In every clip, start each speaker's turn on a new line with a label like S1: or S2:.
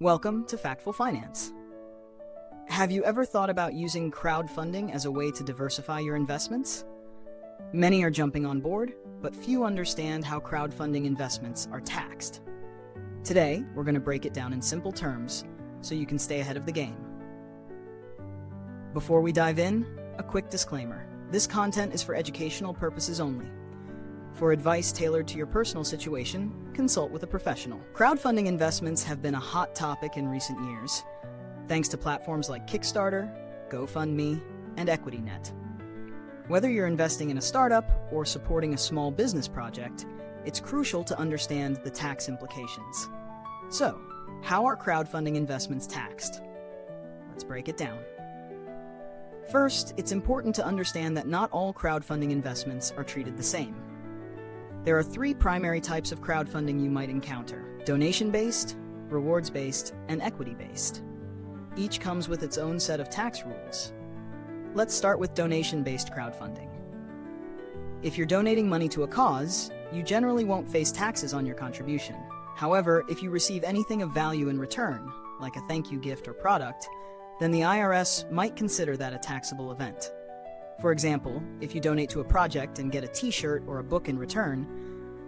S1: Welcome to Factful Finance. Have you ever thought about using crowdfunding as a way to diversify your investments? Many are jumping on board, but few understand how crowdfunding investments are taxed. Today, we're going to break it down in simple terms so you can stay ahead of the game. Before we dive in, a quick disclaimer. This content is for educational purposes only. For advice tailored to your personal situation, consult with a professional. Crowdfunding investments have been a hot topic in recent years, thanks to platforms like Kickstarter, GoFundMe, and EquityNet. Whether you're investing in a startup or supporting a small business project, it's crucial to understand the tax implications. So, how are crowdfunding investments taxed? Let's break it down. First, it's important to understand that not all crowdfunding investments are treated the same. There are three primary types of crowdfunding you might encounter: donation-based, rewards-based, and equity-based. Each comes with its own set of tax rules. Let's start with donation-based crowdfunding. If you're donating money to a cause, you generally won't face taxes on your contribution. However, if you receive anything of value in return, like a thank you gift or product, then the IRS might consider that a taxable event. For example, if you donate to a project and get a t-shirt or a book in return,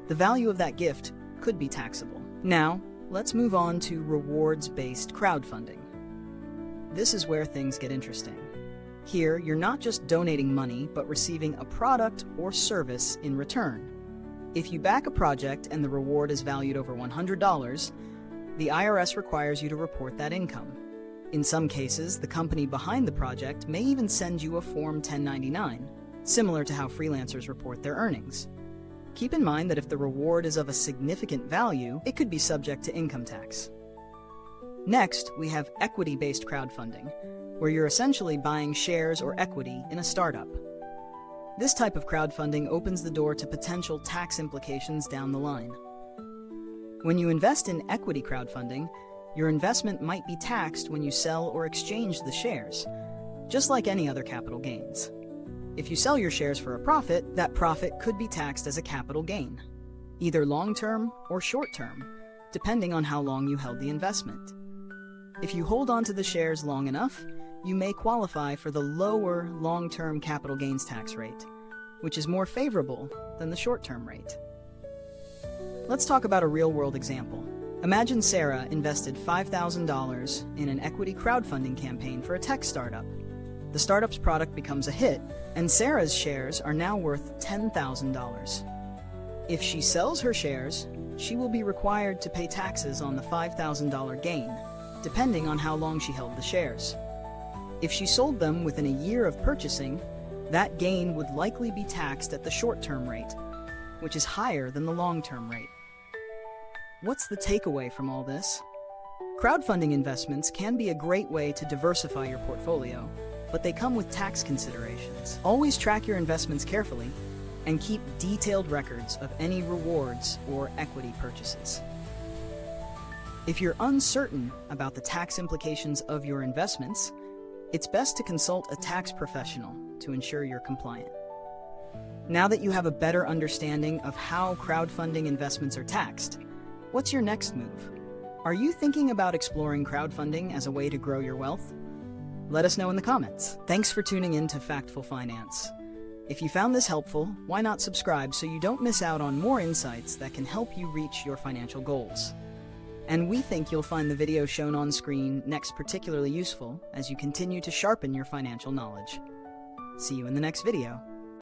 S1: the value of that gift could be taxable. Now, let's move on to rewards-based crowdfunding. This is where things get interesting. Here, you're not just donating money, but receiving a product or service in return. If you back a project and the reward is valued over $100, the IRS requires you to report that income. In some cases, the company behind the project may even send you a Form 1099, similar to how freelancers report their earnings. Keep in mind that if the reward is of a significant value, it could be subject to income tax. Next, we have equity-based crowdfunding, where you're essentially buying shares or equity in a startup. This type of crowdfunding opens the door to potential tax implications down the line. When you invest in equity crowdfunding, your investment might be taxed when you sell or exchange the shares, just like any other capital gains. If you sell your shares for a profit, that profit could be taxed as a capital gain, either long-term or short-term, depending on how long you held the investment. If you hold on to the shares long enough, you may qualify for the lower long-term capital gains tax rate, which is more favorable than the short-term rate. Let's talk about a real-world example. Imagine Sarah invested $5,000 in an equity crowdfunding campaign for a tech startup. The startup's product becomes a hit, and Sarah's shares are now worth $10,000. If she sells her shares, she will be required to pay taxes on the $5,000 gain, depending on how long she held the shares. If she sold them within a year of purchasing, that gain would likely be taxed at the short-term rate, which is higher than the long-term rate. What's the takeaway from all this? Crowdfunding investments can be a great way to diversify your portfolio, but they come with tax considerations. Always track your investments carefully and keep detailed records of any rewards or equity purchases. If you're uncertain about the tax implications of your investments, it's best to consult a tax professional to ensure you're compliant. Now that you have a better understanding of how crowdfunding investments are taxed, what's your next move? Are you thinking about exploring crowdfunding as a way to grow your wealth? Let us know in the comments. Thanks for tuning in to Factful Finance. If you found this helpful, why not subscribe so you don't miss out on more insights that can help you reach your financial goals? And we think you'll find the video shown on screen next particularly useful as you continue to sharpen your financial knowledge. See you in the next video.